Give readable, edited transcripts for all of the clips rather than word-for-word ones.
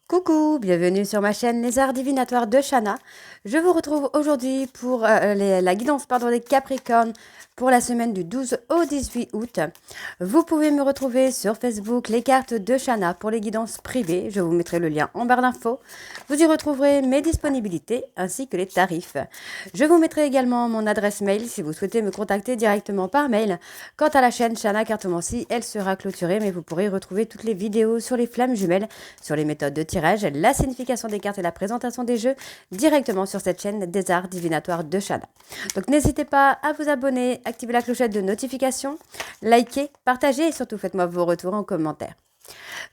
Coucou, bienvenue sur ma chaîne Les Arts Divinatoires de Shana. Je vous retrouve aujourd'hui pour la guidance des Capricornes pour la semaine du 12 au 18 août. Vous pouvez me retrouver sur Facebook, les cartes de Shana pour les guidances privées. Je vous mettrai le lien en barre d'infos. Vous y retrouverez mes disponibilités ainsi que les tarifs. Je vous mettrai également mon adresse mail si vous souhaitez me contacter directement par mail. Quant à la chaîne Shana Cartomancie, elle sera clôturée, mais vous pourrez retrouver toutes les vidéos sur les flammes jumelles, sur les méthodes de tirage, la signification des cartes et la présentation des jeux directement sur cette chaîne des arts divinatoires de Shana. Donc n'hésitez pas à vous abonner, activer la clochette de notification, liker, partager et surtout faites-moi vos retours en commentaire.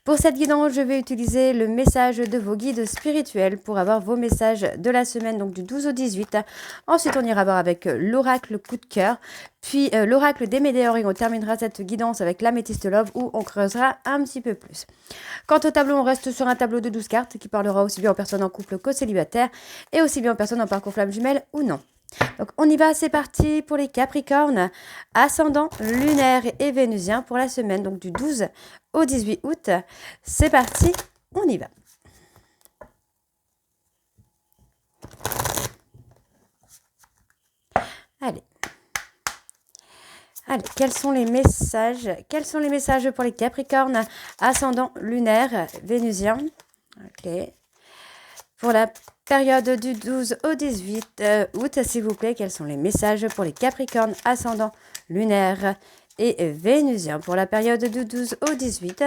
Pour cette guidance, je vais utiliser le message de vos guides spirituels pour avoir vos messages de la semaine, donc du 12 au 18. Ensuite, on ira voir avec l'oracle coup de cœur, puis l'oracle des météores et on terminera cette guidance avec l'améthyste love où on creusera un petit peu plus. Quant au tableau, on reste sur un tableau de 12 cartes qui parlera aussi bien aux personnes en couple qu'aux célibataires et aussi bien aux personnes en parcours flamme jumelle ou non. Donc on y va, c'est parti pour les Capricornes, ascendant lunaire et vénusien pour la semaine donc du 12 au 18 août. C'est parti, on y va. Allez, quels sont les messages pour les Capricornes, ascendant lunaire, vénusien. Ok. Pour la période du 12 au 18 août, s'il vous plaît, quels sont les messages pour les Capricornes, ascendant lunaire et vénusien pour la période du 12 au 18.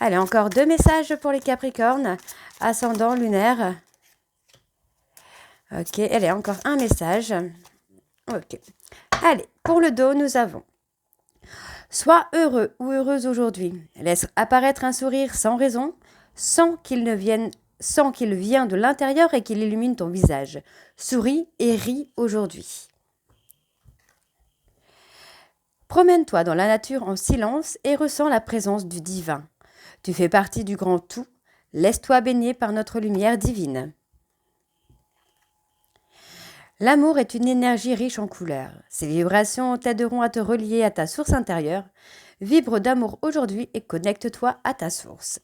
Allez, encore deux messages pour les Capricornes, ascendant lunaire. Ok, allez, encore un message. Ok. Allez, pour le dos, nous avons: sois heureux ou heureuse aujourd'hui. Laisse apparaître un sourire sans raison, sans qu'il vienne de l'intérieur et qu'il illumine ton visage. Souris et ris aujourd'hui. Promène-toi dans la nature en silence et ressens la présence du divin. Tu fais partie du grand tout. Laisse-toi baigner par notre lumière divine. L'amour est une énergie riche en couleurs. Ces vibrations t'aideront à te relier à ta source intérieure. Vibre d'amour aujourd'hui et connecte-toi à ta source.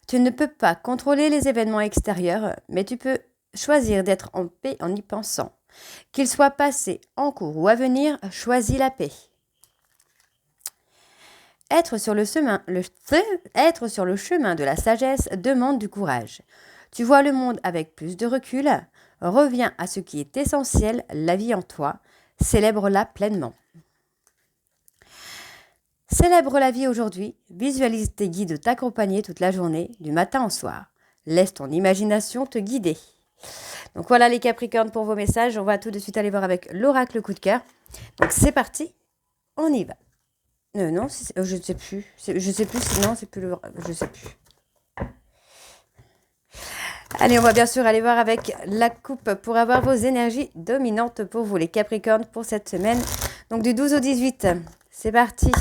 Tu ne peux pas contrôler les événements extérieurs, mais tu peux choisir d'être en paix en y pensant. Qu'ils soient passés, en cours ou à venir, choisis la paix. Être sur le chemin de la sagesse demande du courage. Tu vois le monde avec plus de recul. Reviens à ce qui est essentiel, la vie en toi. Célèbre-la pleinement. Célèbre la vie aujourd'hui. Visualise tes guides t'accompagner toute la journée, du matin au soir. Laisse ton imagination te guider. Donc voilà les Capricornes pour vos messages. On va tout de suite aller voir avec l'oracle coup de cœur. Donc c'est parti, on y va. Non, je ne sais plus. Sinon c'est plus le... Je sais plus. Allez, on va bien sûr aller voir avec la coupe pour avoir vos énergies dominantes pour vous, les Capricornes, pour cette semaine. Donc du 12 au 18. C'est parti.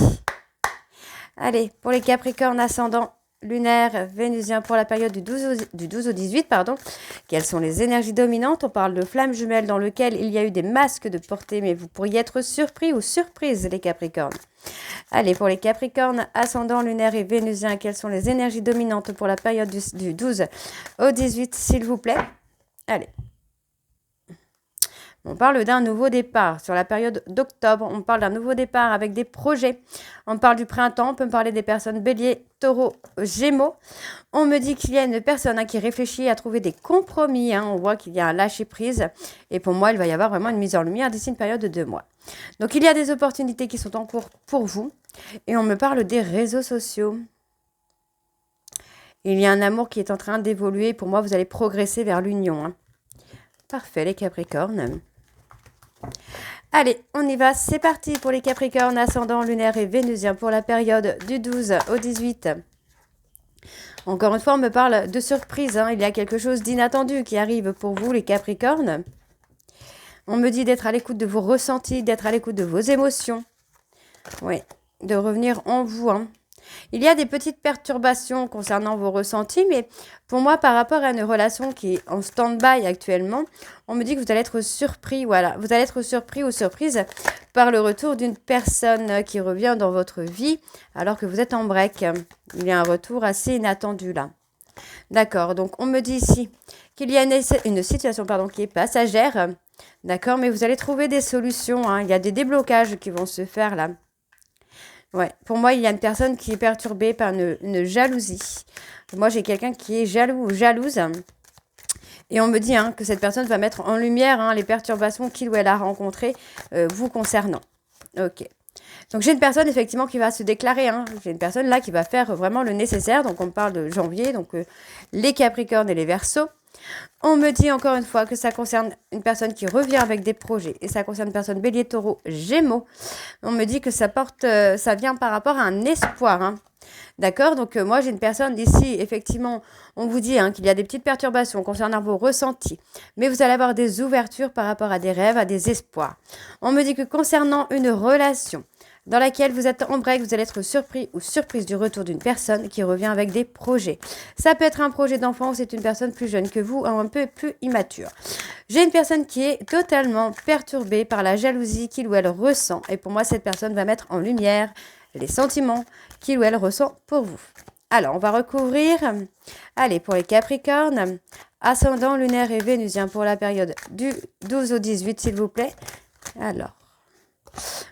Allez, pour les Capricornes ascendant lunaire, vénusien pour la période du 12 au 18, quelles sont les énergies dominantes? On parle de flammes jumelles dans lequel il y a eu des masques de portée, mais vous pourriez être surpris ou surprise, les Capricornes. Allez, pour les Capricornes, ascendant lunaire et vénusien, quelles sont les énergies dominantes pour la période du 12 au 18, s'il vous plaît? Allez. On parle d'un nouveau départ. Sur la période d'octobre, on parle d'un nouveau départ avec des projets. On parle du printemps, on peut me parler des personnes bélier, taureau, gémeaux. On me dit qu'il y a une personne qui réfléchit à trouver des compromis. On voit qu'il y a un lâcher-prise. Et pour moi, il va y avoir vraiment une mise en lumière d'ici une période de 2 mois. Donc, il y a des opportunités qui sont en cours pour vous. Et on me parle des réseaux sociaux. Il y a un amour qui est en train d'évoluer. Pour moi, vous allez progresser vers l'union. Parfait, les Capricornes. Allez, on y va, c'est parti pour les Capricornes, ascendant lunaire et vénusien pour la période du 12 au 18. Encore une fois, on me parle de surprise, il y a quelque chose d'inattendu qui arrive pour vous, les Capricornes. On me dit d'être à l'écoute de vos ressentis, d'être à l'écoute de vos émotions. Oui, de revenir en vous. Il y a des petites perturbations concernant vos ressentis, mais pour moi, par rapport à une relation qui est en stand-by actuellement, on me dit que vous allez être surpris, voilà. Vous allez être surpris ou surprise par le retour d'une personne qui revient dans votre vie alors que vous êtes en break. Il y a un retour assez inattendu là. D'accord, donc on me dit ici qu'il y a une situation qui est passagère. D'accord, mais vous allez trouver des solutions, hein. Il y a des déblocages qui vont se faire là. Ouais, pour moi, il y a une personne qui est perturbée par une jalousie. Moi, j'ai quelqu'un qui est jaloux ou jalouse. Et on me dit que cette personne va mettre en lumière les perturbations qu'il ou elle a rencontrées vous concernant. Ok. Donc, j'ai une personne, effectivement, qui va se déclarer. J'ai une personne, là, qui va faire vraiment le nécessaire. Donc, on parle de janvier. Donc, les Capricornes et les Verseaux. On me dit encore une fois que ça concerne une personne qui revient avec des projets. Et ça concerne une personne Bélier, Taureau, Gémeaux. On me dit que ça vient par rapport à un espoir. D'accord, donc moi j'ai une personne ici, effectivement, on vous dit qu'il y a des petites perturbations concernant vos ressentis, mais vous allez avoir des ouvertures par rapport à des rêves, à des espoirs. On me dit que concernant une relation dans laquelle vous êtes en break, vous allez être surpris ou surprise du retour d'une personne qui revient avec des projets. Ça peut être un projet d'enfant ou c'est une personne plus jeune que vous ou un peu plus immature. J'ai une personne qui est totalement perturbée par la jalousie qu'il ou elle ressent et pour moi cette personne va mettre en lumière les sentiments qu'il ou elle ressent pour vous. Alors, on va recouvrir. Allez, pour les Capricornes, ascendant lunaire et vénusien pour la période du 12 au 18, s'il vous plaît. Alors,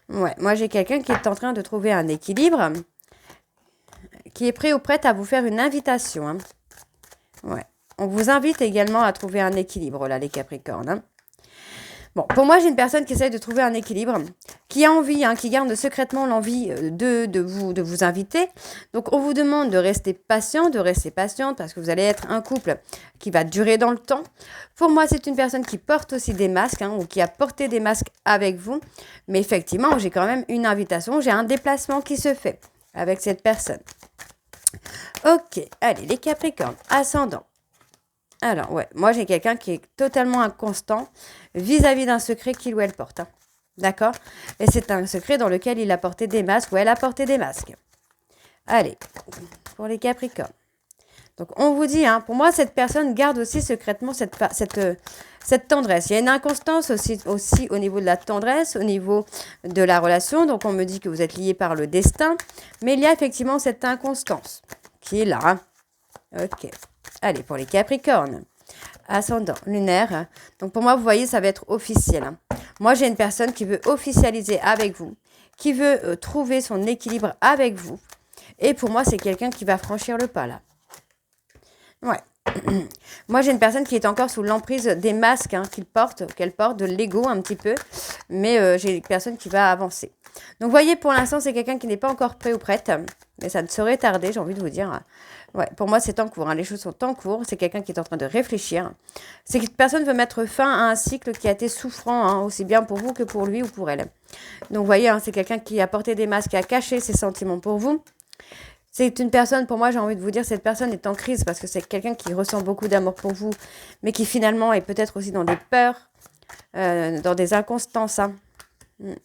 ouais, moi j'ai quelqu'un qui est en train de trouver un équilibre, qui est prêt ou prête à vous faire une invitation. Ouais, on vous invite également à trouver un équilibre, là, les Capricornes. Bon, pour moi, j'ai une personne qui essaye de trouver un équilibre, qui a envie, qui garde secrètement l'envie de vous inviter. Donc, on vous demande de rester patient, de rester patiente, parce que vous allez être un couple qui va durer dans le temps. Pour moi, c'est une personne qui porte aussi des masques, ou qui a porté des masques avec vous. Mais effectivement, j'ai quand même une invitation, j'ai un déplacement qui se fait avec cette personne. Ok, allez, les Capricornes, ascendant. Alors, ouais, moi, j'ai quelqu'un qui est totalement inconstant vis-à-vis d'un secret qu'il ou elle porte. D'accord? Et c'est un secret dans lequel il a porté des masques ou elle a porté des masques. Allez, pour les Capricornes. Donc, on vous dit, pour moi, cette personne garde aussi secrètement cette tendresse. Il y a une inconstance aussi au niveau de la tendresse, au niveau de la relation. Donc, on me dit que vous êtes liés par le destin. Mais il y a effectivement cette inconstance qui est là. Ok. Allez, pour les Capricornes, ascendant lunaire. Donc, pour moi, vous voyez, ça va être officiel. Moi, j'ai une personne qui veut officialiser avec vous, qui veut trouver son équilibre avec vous. Et pour moi, c'est quelqu'un qui va franchir le pas, là. Ouais. Moi, j'ai une personne qui est encore sous l'emprise des masques qu'elle porte, de l'ego un petit peu. Mais j'ai une personne qui va avancer. Donc, vous voyez, pour l'instant, c'est quelqu'un qui n'est pas encore prêt ou prête. Mais ça ne saurait tarder, j'ai envie de vous dire. Ouais, pour moi, c'est en cours. Les choses sont en cours. C'est quelqu'un qui est en train de réfléchir. Cette personne veut mettre fin à un cycle qui a été souffrant, aussi bien pour vous que pour lui ou pour elle. Donc, vous voyez, c'est quelqu'un qui a porté des masques, qui a caché ses sentiments pour vous. C'est une personne, pour moi, j'ai envie de vous dire, cette personne est en crise parce que c'est quelqu'un qui ressent beaucoup d'amour pour vous, mais qui finalement est peut-être aussi dans des peurs, dans des inconstances.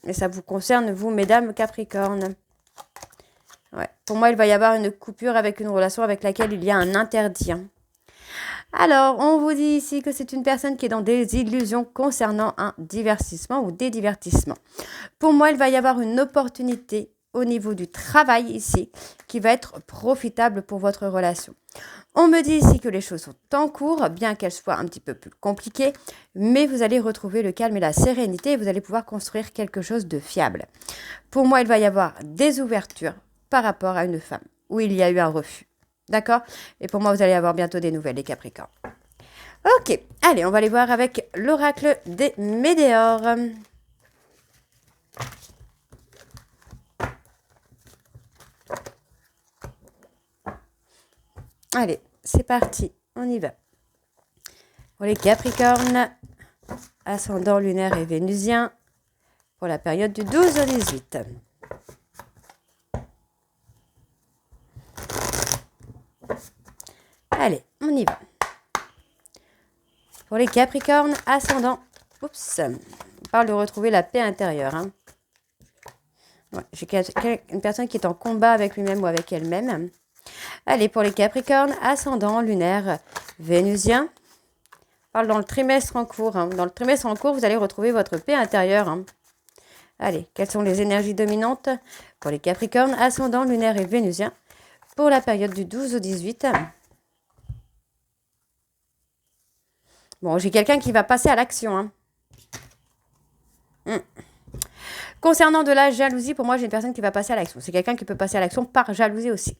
Et ça vous concerne, vous, mesdames Capricornes. Ouais. Pour moi, il va y avoir une coupure avec une relation avec laquelle il y a un interdit. Alors, on vous dit ici que c'est une personne qui est dans des illusions concernant un divertissement ou des divertissements. Pour moi, il va y avoir une opportunité au niveau du travail ici qui va être profitable pour votre relation. On me dit ici que les choses sont en cours, bien qu'elles soient un petit peu plus compliquées, mais vous allez retrouver le calme et la sérénité et vous allez pouvoir construire quelque chose de fiable. Pour moi, il va y avoir des ouvertures par rapport à une femme où il y a eu un refus. D'accord? Et pour moi, vous allez avoir bientôt des nouvelles, les Capricornes. Ok, allez, on va aller voir avec l'oracle des Météores. Allez, c'est parti, on y va. Pour les Capricornes, ascendant lunaire et vénusien, pour la période du 12 au 18. Allez, on y va. Pour les Capricornes, ascendant, on parle de retrouver la paix intérieure. Ouais, j'ai une personne qui est en combat avec lui-même ou avec elle-même. Allez, pour les Capricornes, ascendant lunaire vénusien. On parle dans le trimestre en cours. Hein. Dans le trimestre en cours, vous allez retrouver votre paix intérieure. Hein. Allez, quelles sont les énergies dominantes pour les Capricornes, ascendant lunaire et vénusien pour la période du 12 au 18? Bon, j'ai quelqu'un qui va passer à l'action. Hein. Concernant de la jalousie, pour moi, j'ai une personne qui va passer à l'action. C'est quelqu'un qui peut passer à l'action par jalousie aussi.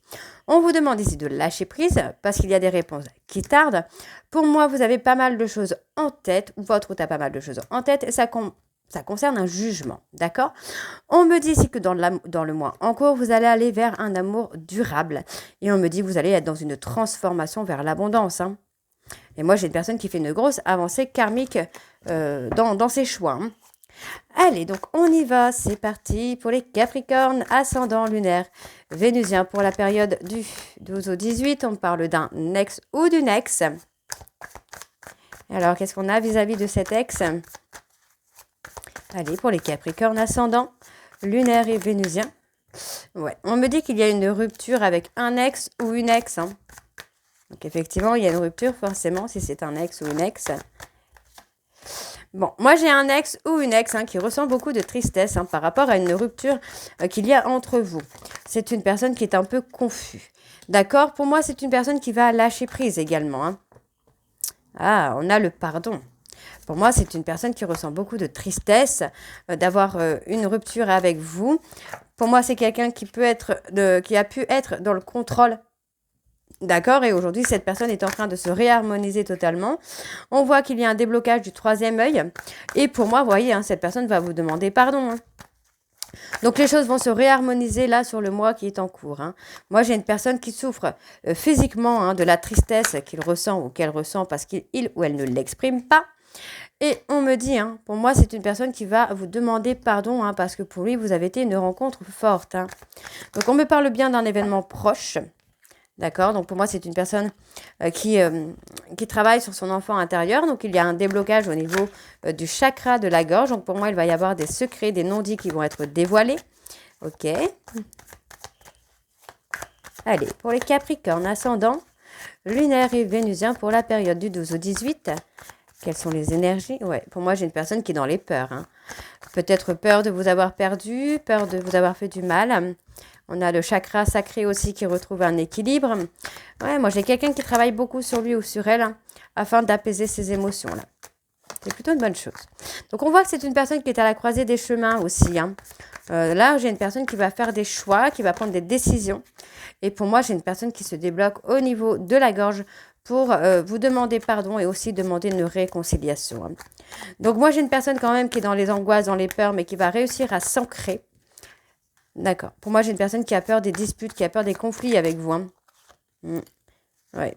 On vous demande ici de lâcher prise parce qu'il y a des réponses qui tardent. Pour moi, vous avez pas mal de choses en tête, ou votre route a pas mal de choses en tête, et ça concerne un jugement, d'accord? On me dit ici que dans le mois en cours, vous allez aller vers un amour durable. Et on me dit que vous allez être dans une transformation vers l'abondance. Hein. Et moi, j'ai une personne qui fait une grosse avancée karmique dans ses choix. Hein. Allez, donc on y va, c'est parti pour les Capricornes, ascendant lunaire vénusien pour la période du 12 au 18. On parle d'un ex ou d'une ex. Alors, qu'est-ce qu'on a vis-à-vis de cet ex? Allez, pour les Capricornes, ascendant lunaire et vénusien. Ouais, on me dit qu'il y a une rupture avec un ex ou une ex. Hein. Donc, effectivement, il y a une rupture forcément si c'est un ex ou une ex. Bon, moi j'ai un ex ou une ex qui ressent beaucoup de tristesse par rapport à une rupture qu'il y a entre vous. C'est une personne qui est un peu confuse. D'accord? Pour moi, c'est une personne qui va lâcher prise également. Hein. Ah, on a le pardon. Pour moi, c'est une personne qui ressent beaucoup de tristesse d'avoir une rupture avec vous. Pour moi, c'est quelqu'un qui qui a pu être dans le contrôle. D'accord, et aujourd'hui, cette personne est en train de se réharmoniser totalement. On voit qu'il y a un déblocage du troisième œil. Et pour moi, vous voyez, cette personne va vous demander pardon. Hein. Donc, les choses vont se réharmoniser là sur le mois qui est en cours. Hein. Moi, j'ai une personne qui souffre physiquement de la tristesse qu'il ressent ou qu'elle ressent parce qu'il ou elle ne l'exprime pas. Et on me dit, pour moi, c'est une personne qui va vous demander pardon parce que pour lui, vous avez été une rencontre forte. Hein. Donc, on me parle bien d'un événement proche. D'accord, donc pour moi, c'est une personne qui travaille sur son enfant intérieur. Donc, il y a un déblocage au niveau du chakra de la gorge. Donc, pour moi, il va y avoir des secrets, des non-dits qui vont être dévoilés. Ok. Allez, pour les Capricornes, ascendant, lunaire et vénusien pour la période du 12 au 18. Quelles sont les énergies? Ouais, pour moi, j'ai une personne qui est dans les peurs. Hein. Peut-être peur de vous avoir perdu, peur de vous avoir fait du mal. On a le chakra sacré aussi qui retrouve un équilibre. Ouais, moi, j'ai quelqu'un qui travaille beaucoup sur lui ou sur elle afin d'apaiser ses émotions. Là. C'est plutôt une bonne chose. Donc, on voit que c'est une personne qui est à la croisée des chemins aussi. Hein. Là, j'ai une personne qui va faire des choix, qui va prendre des décisions. Et pour moi, j'ai une personne qui se débloque au niveau de la gorge pour vous demander pardon et aussi demander une réconciliation. Hein. Donc, moi, j'ai une personne quand même qui est dans les angoisses, dans les peurs, mais qui va réussir à s'ancrer. D'accord. Pour moi, j'ai une personne qui a peur des disputes, qui a peur des conflits avec vous. Hein. Ouais.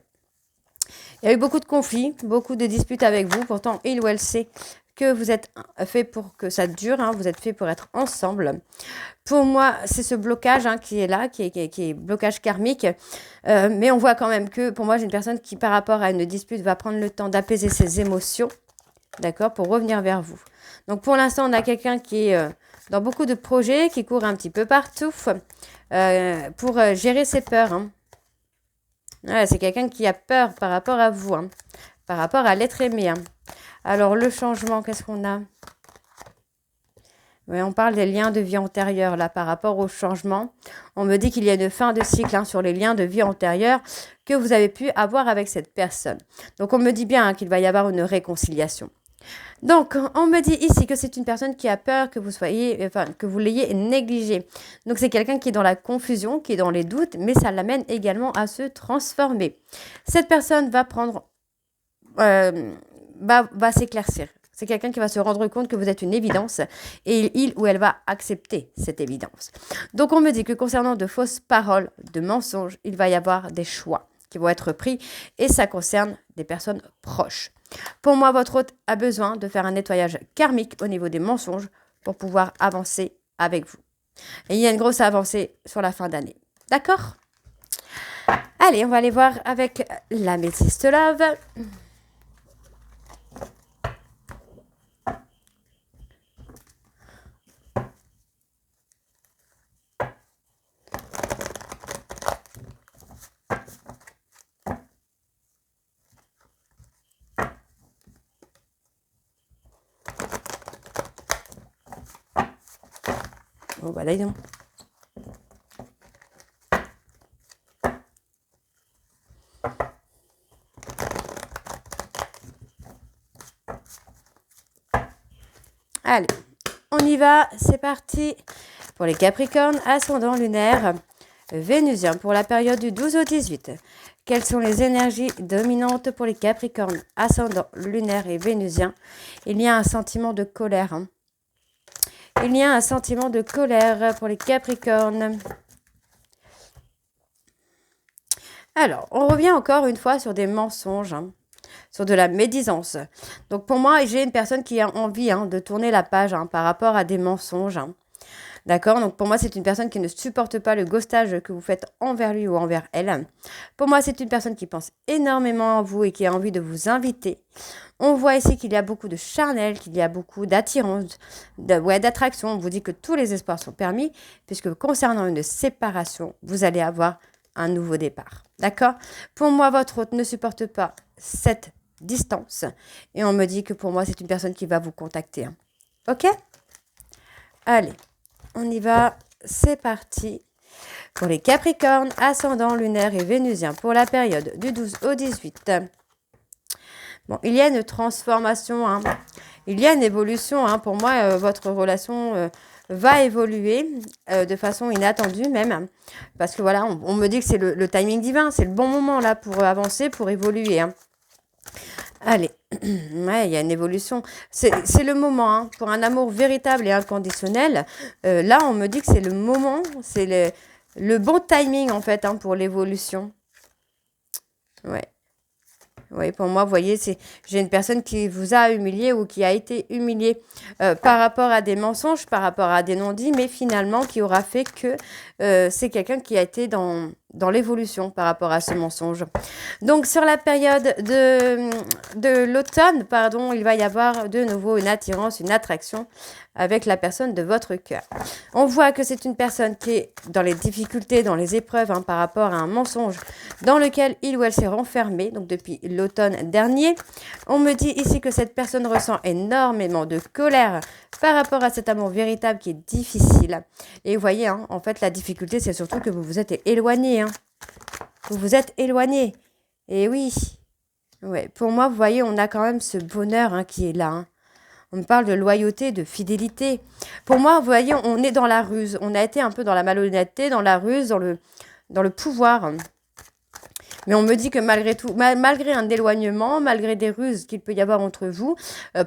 Il y a eu beaucoup de conflits, beaucoup de disputes avec vous. Pourtant, il ou elle sait que vous êtes fait pour que ça dure. Hein. Vous êtes fait pour être ensemble. Pour moi, c'est ce blocage qui est là, qui est blocage karmique. Mais on voit quand même que, pour moi, j'ai une personne qui, par rapport à une dispute, va prendre le temps d'apaiser ses émotions. D'accord, pour revenir vers vous. Donc, pour l'instant, on a quelqu'un qui est dans beaucoup de projets, qui court un petit peu partout pour gérer ses peurs. Hein. Ouais, c'est quelqu'un qui a peur par rapport à vous, par rapport à l'être aimé. Hein. Alors, le changement, qu'est-ce qu'on a? Ouais, on parle des liens de vie antérieurs, là, par rapport au changement. On me dit qu'il y a une fin de cycle sur les liens de vie antérieurs que vous avez pu avoir avec cette personne. Donc, on me dit bien qu'il va y avoir une réconciliation. Donc, on me dit ici que c'est une personne qui a peur que vous l'ayez négligé. Donc, c'est quelqu'un qui est dans la confusion, qui est dans les doutes, mais ça l'amène également à se transformer. Cette personne va va s'éclaircir. C'est quelqu'un qui va se rendre compte que vous êtes une évidence et il ou elle va accepter cette évidence. Donc, on me dit que concernant de fausses paroles, de mensonges, il va y avoir des choix qui vont être pris et ça concerne des personnes proches. Pour moi, votre hôte a besoin de faire un nettoyage karmique au niveau des mensonges pour pouvoir avancer avec vous. Et il y a une grosse avancée sur la fin d'année. D'accord? Allez, on va aller voir avec l'améthyste love. Bon, bah là, dis donc. Allez, on y va, c'est parti. Pour les Capricornes, ascendant lunaire vénusien pour la période du 12 au 18. Quelles sont les énergies dominantes pour les Capricornes, ascendant lunaire et vénusien? Il y a un sentiment de colère. Hein. Il y a un sentiment de colère pour les Capricornes. Alors, on revient encore une fois sur des mensonges, hein, sur de la médisance. Donc, pour moi, j'ai une personne qui a envie de tourner la page par rapport à des mensonges. D'accord? Donc, pour moi, c'est une personne qui ne supporte pas le ghostage que vous faites envers lui ou envers elle. Pour moi, c'est une personne qui pense énormément à vous et qui a envie de vous inviter. On voit ici qu'il y a beaucoup de charnel, qu'il y a beaucoup d'attirance, d'attraction. On vous dit que tous les espoirs sont permis, puisque concernant une séparation, vous allez avoir un nouveau départ. D'accord? Pour moi, votre hôte ne supporte pas cette distance. Et on me dit que pour moi, c'est une personne qui va vous contacter. Ok? Allez, on y va. C'est parti. Pour les Capricornes, ascendant lunaire et vénusien, pour la période du 12 au 18. Bon, il y a une transformation, il y a une évolution. Pour moi, votre relation va évoluer de façon inattendue même. Parce que voilà, on me dit que c'est le timing divin, c'est le bon moment là pour avancer, pour évoluer. Allez, ouais, il y a une évolution. C'est le moment pour un amour véritable et inconditionnel. Là, on me dit que c'est le moment, c'est le bon timing en fait pour l'évolution. Ouais. Oui, pour moi, vous voyez, j'ai une personne qui vous a humilié ou qui a été humiliée par rapport à des mensonges, par rapport à des non-dits, mais finalement qui aura fait que c'est quelqu'un qui a été dans l'évolution par rapport à ce mensonge. Donc, sur la période de l'automne, pardon, il va y avoir de nouveau une attirance, une attraction avec la personne de votre cœur. On voit que c'est une personne qui est dans les difficultés, dans les épreuves par rapport à un mensonge dans lequel il ou elle s'est renfermé, donc depuis l'automne dernier. On me dit ici que cette personne ressent énormément de colère par rapport à cet amour véritable qui est difficile. Et vous voyez, en fait, la difficulté, c'est surtout que vous vous êtes éloigné. Vous vous êtes éloigné. Et oui, ouais, pour moi, vous voyez, on a quand même ce bonheur qui est là. On me parle de loyauté, de fidélité. Pour moi, vous voyez, on est dans la ruse. On a été un peu dans la malhonnêteté, dans la ruse, dans le pouvoir. Mais on me dit que malgré tout, malgré un éloignement, malgré des ruses qu'il peut y avoir entre vous,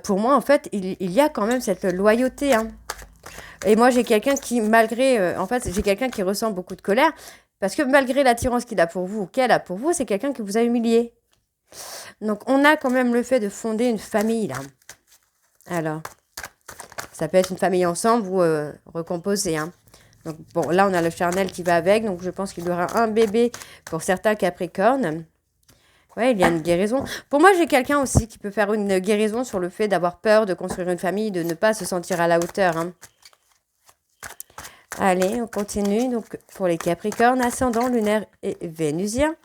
pour moi, en fait, il y a quand même cette loyauté. Et moi, j'ai quelqu'un qui, j'ai quelqu'un qui ressent beaucoup de colère, parce que malgré l'attirance qu'il a pour vous, ou qu'elle a pour vous, c'est quelqu'un qui vous a humilié. Donc, on a quand même le fait de fonder une famille, là. Alors, ça peut être une famille ensemble ou recomposée. Donc, bon, là, on a le charnel qui va avec. Donc, je pense qu'il y aura un bébé pour certains Capricornes. Ouais, il y a une guérison. Pour moi, j'ai quelqu'un aussi qui peut faire une guérison sur le fait d'avoir peur de construire une famille, de ne pas se sentir à la hauteur. Allez, on continue. Donc, pour les Capricornes, ascendant lunaire et vénusien.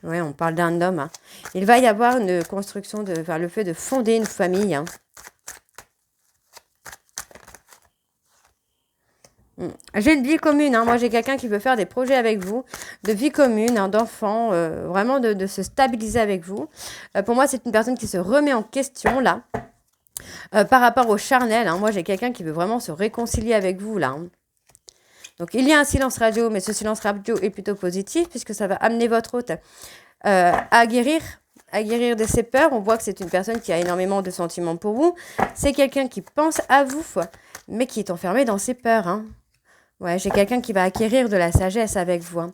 Oui, on parle d'un homme. Il va y avoir une construction, le fait de fonder une famille. J'ai une vie commune. Moi, j'ai quelqu'un qui veut faire des projets avec vous, de vie commune, d'enfants, vraiment de se stabiliser avec vous. Pour moi, c'est une personne qui se remet en question, là. Par rapport au charnel, moi, j'ai quelqu'un qui veut vraiment se réconcilier avec vous, là. Donc, il y a un silence radio, mais ce silence radio est plutôt positif puisque ça va amener votre hôte à guérir de ses peurs. On voit que c'est une personne qui a énormément de sentiments pour vous. C'est quelqu'un qui pense à vous, mais qui est enfermé dans ses peurs. Ouais, j'ai quelqu'un qui va acquérir de la sagesse avec vous.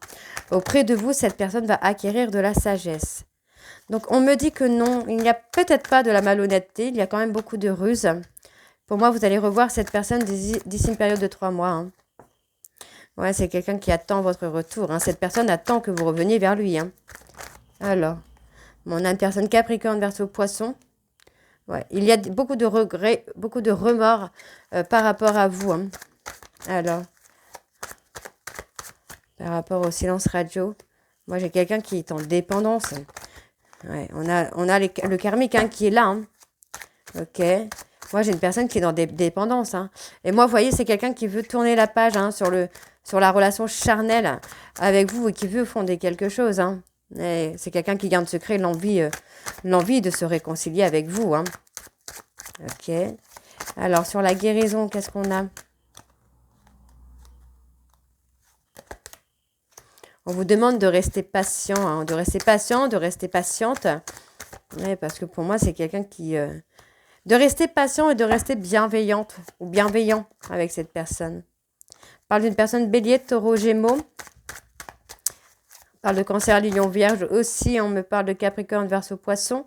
Auprès de vous, cette personne va acquérir de la sagesse. Donc, on me dit que non, il n'y a peut-être pas de la malhonnêteté, il y a quand même beaucoup de ruse. Pour moi, vous allez revoir cette personne d'ici une période de 3 mois. Ouais, c'est quelqu'un qui attend votre retour. Cette personne attend que vous reveniez vers lui. Alors, on a une personne Capricorne, Verseau, Poisson. Ouais, il y a beaucoup de regrets, beaucoup de remords par rapport à vous. Alors, par rapport au silence radio, moi j'ai quelqu'un qui est en dépendance. Ouais, on a le karmique qui est là. Ok. Moi, j'ai une personne qui est dans des dépendances. Hein. Et moi, vous voyez, c'est quelqu'un qui veut tourner la page hein, sur la relation charnelle avec vous et qui veut fonder quelque chose. Hein. C'est quelqu'un qui garde secret l'envie de se réconcilier avec vous. Hein. Ok. Alors, sur la guérison, qu'est-ce qu'on a? On vous demande de rester patient, hein, de rester patient, de rester patiente. Ouais, parce que pour moi, c'est quelqu'un qui... de rester patient et de rester bienveillante ou bienveillant avec cette personne. On parle d'une personne bélier, taureau, gémeaux. On parle de cancer, lion, vierge aussi. On me parle de capricorne, verseau, poisson.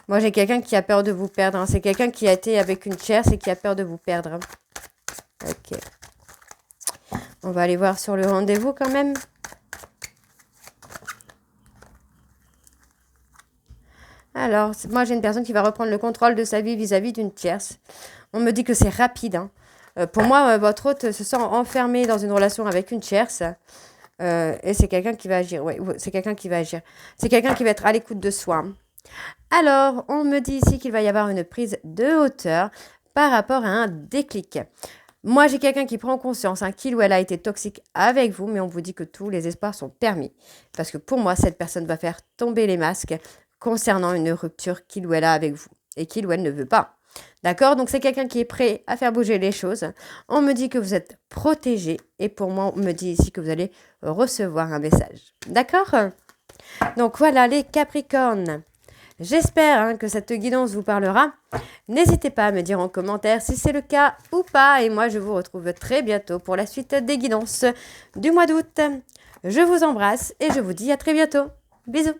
Moi, j'ai quelqu'un qui a peur de vous perdre. Hein. C'est quelqu'un qui a été avec une tierce et qui a peur de vous perdre. Hein. Ok. On va aller voir sur le rendez-vous quand même. Alors, moi, j'ai une personne qui va reprendre le contrôle de sa vie vis-à-vis d'une tierce. On me dit que c'est rapide. Hein. Pour moi, votre hôte se sent enfermé dans une relation avec une tierce. Et c'est quelqu'un qui va agir. Oui, c'est quelqu'un qui va agir. C'est quelqu'un qui va être à l'écoute de soi. Alors, on me dit ici qu'il va y avoir une prise de hauteur par rapport à un déclic. Moi, j'ai quelqu'un qui prend conscience hein, qu'il ou elle a été toxique avec vous, mais on vous dit que tous les espoirs sont permis. Parce que pour moi, cette personne va faire tomber les masques concernant une rupture qu'il ou elle a avec vous et qu'il ou elle ne veut pas. D'accord? Donc, c'est quelqu'un qui est prêt à faire bouger les choses. On me dit que vous êtes protégé et pour moi, on me dit ici que vous allez recevoir un message. D'accord? Donc, voilà les Capricornes. J'espère hein, que cette guidance vous parlera. N'hésitez pas à me dire en commentaire si c'est le cas ou pas. Et moi, je vous retrouve très bientôt pour la suite des guidances du mois d'août. Je vous embrasse et je vous dis à très bientôt. Bisous.